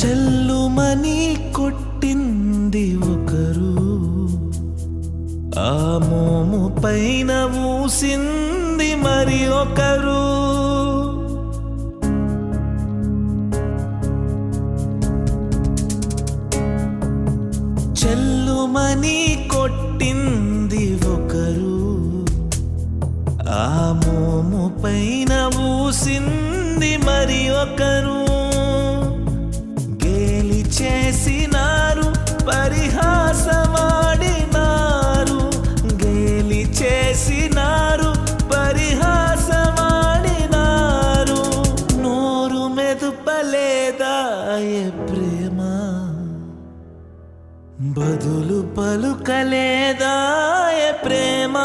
చెల్లుమని కొట్టింది ఒకరు, ఆ మోము పైన ఊసింది మరి ఒకరు. చెల్లుమని కొట్టింది ఒకరు, ఆ మోము పైన ఊసింది మరి ఒకరు. గేలి చేసినారు, పరిహాసమాడినారు, గేలి చేసినారు, పరిహాసమాడినారు. నోరు మెదుపలేదాయే ప్రేమ, బదులు పలుకలేదాయే ప్రేమ.